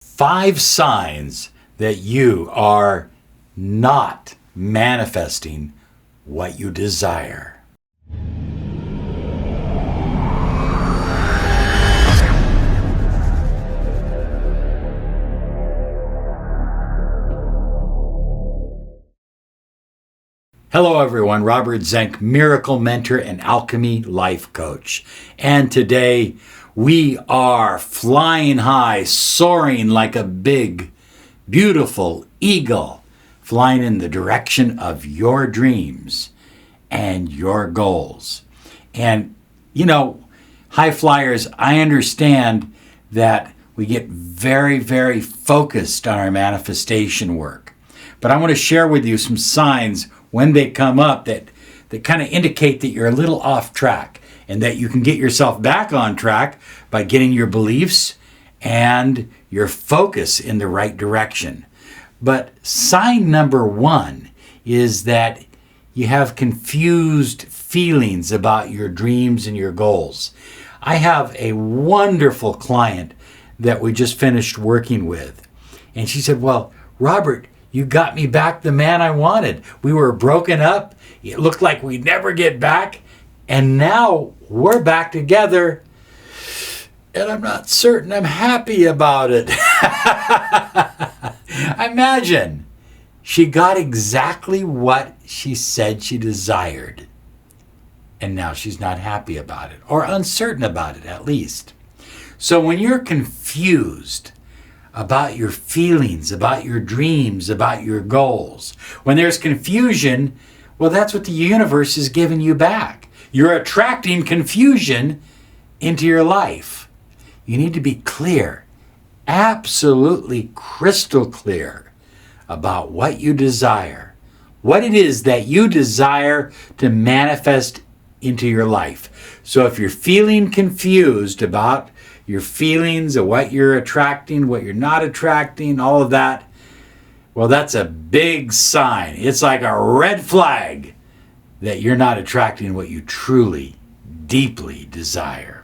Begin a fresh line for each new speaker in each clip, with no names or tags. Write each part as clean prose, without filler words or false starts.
5 signs that you are not manifesting what you desire. Hello everyone, Robert Zink, Miracle Mentor and Alchemy Life Coach. And today we are flying high, soaring like a big, beautiful eagle, flying in the direction of your dreams and your goals. And high flyers, I understand that we get very, very focused on our manifestation work. But I want to share with you some signs when they come up that kind of indicate that you're a little off track and that you can get yourself back on track by getting your beliefs and your focus in the right direction. But sign number 1 is that you have confused feelings about your dreams and your goals. I have a wonderful client that we just finished working with, and she said, "Well, Robert, you got me back the man I wanted. We were broken up. It looked like we'd never get back. And now we're back together. And I'm not certain I'm happy about it." Imagine. She got exactly what she said she desired. And now she's not happy about it, or uncertain about it at least. So when you're confused about your feelings, about your dreams, about your goals, when there's confusion, well, that's what the universe is giving you back. You're attracting confusion into your life. You need to be clear, absolutely crystal clear about what you desire, what it is that you desire to manifest into your life. So if you're feeling confused about your feelings of what you're attracting, what you're not attracting, all of that, well, that's a big sign. It's like a red flag that you're not attracting what you truly, deeply desire.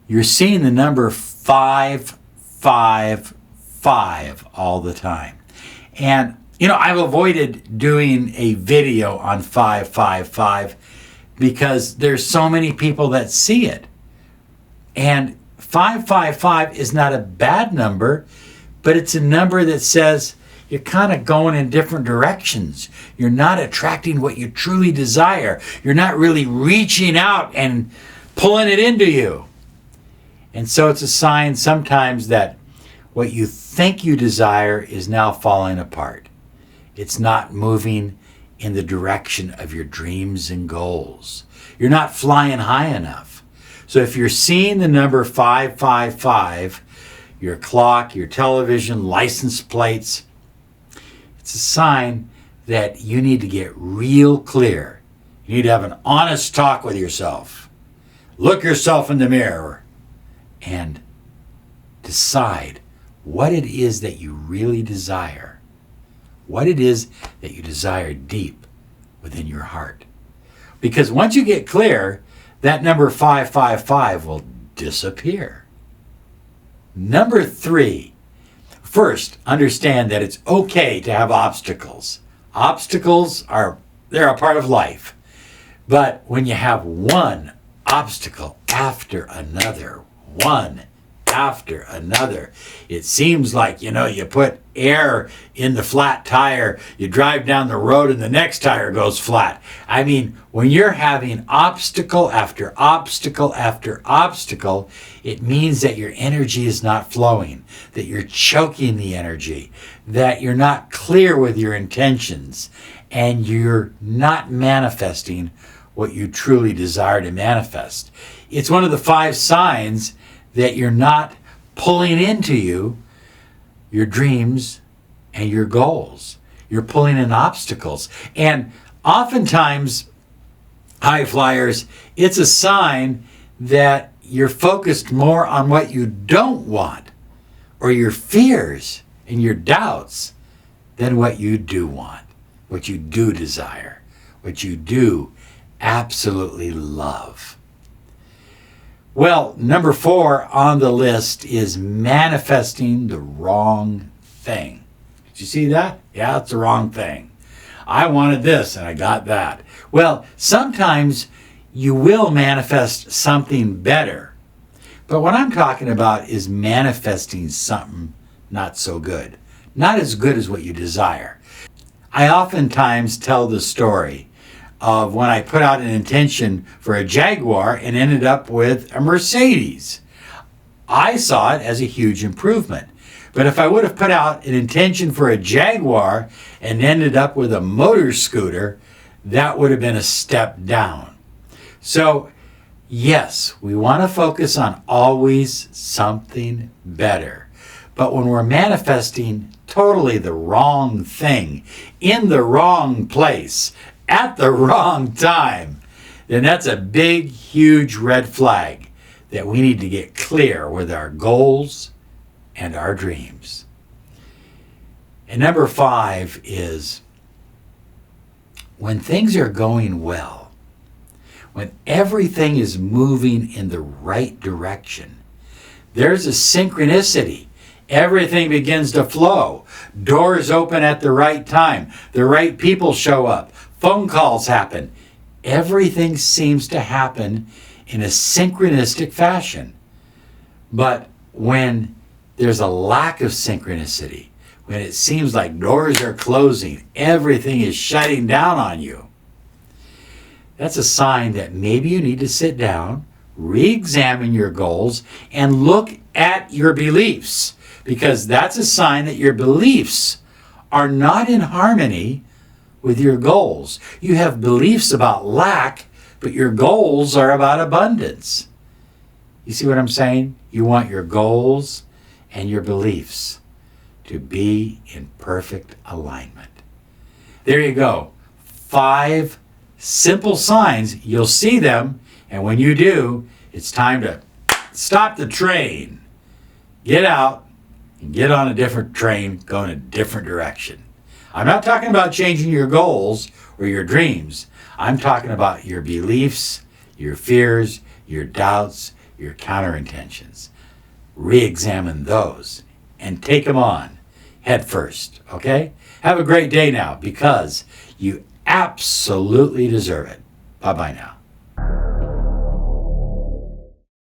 You're seeing the number 555 all the time. And, I've avoided doing a video on 555 because there's so many people that see it. And 555 is not a bad number, but it's a number that says you're kind of going in different directions. You're not attracting what you truly desire. You're not really reaching out and pulling it into you. And so it's a sign sometimes that what you think you desire is now falling apart. It's not moving in the direction of your dreams and goals. You're not flying high enough. So if you're seeing the number 555, your clock, your television, license plates, it's a sign that you need to get real clear. You need to have an honest talk with yourself. Look yourself in the mirror and decide what it is that you really desire. What it is that you desire deep within your heart. Because once you get clear, that number 555 will disappear. Number 3, first, understand that it's okay to have obstacles. Obstacles they're a part of life. But when you have one obstacle after another, one after another, it seems like, you put air in the flat tire, you drive down the road and the next tire goes flat. I mean, when you're having obstacle after obstacle after obstacle, it means that your energy is not flowing, that you're choking the energy, that you're not clear with your intentions, and you're not manifesting what you truly desire to manifest. It's one of the 5 signs that you're not pulling into you your dreams and your goals. You're pulling in obstacles. And oftentimes, high flyers, it's a sign that you're focused more on what you don't want or your fears and your doubts than what you do want, what you do desire, what you do absolutely love. Well, number 4 on the list is manifesting the wrong thing. Did you see that? Yeah, it's the wrong thing. I wanted this and I got that. Well, sometimes you will manifest something better. But what I'm talking about is manifesting something not so good. Not as good as what you desire. I oftentimes tell the story of when I put out an intention for a Jaguar and ended up with a Mercedes. I saw it as a huge improvement. But if I would have put out an intention for a Jaguar and ended up with a motor scooter, that would have been a step down. So, yes, we want to focus on always something better. But when we're manifesting totally the wrong thing, in the wrong place, at the wrong time, then that's a big, huge red flag that we need to get clear with our goals and our dreams. And number 5 is when things are going well, when everything is moving in the right direction, there's a synchronicity. Everything begins to flow. Doors open at the right time. The right people show up. Phone calls happen. Everything seems to happen in a synchronistic fashion. But when there's a lack of synchronicity, when it seems like doors are closing, everything is shutting down on you, that's a sign that maybe you need to sit down, re-examine your goals, and look at your beliefs. Because that's a sign that your beliefs are not in harmony with your goals. You have beliefs about lack, but your goals are about abundance. You see what I'm saying? You want your goals and your beliefs to be in perfect alignment. There you go. 5 simple signs. You'll see them, and when you do, it's time to stop the train. Get out and get on a different train, go in a different direction. I'm not talking about changing your goals or your dreams. I'm talking about your beliefs, your fears, your doubts, your counterintentions. Re-examine those and take them on head first, okay? Have a great day now because you absolutely deserve it. Bye-bye now.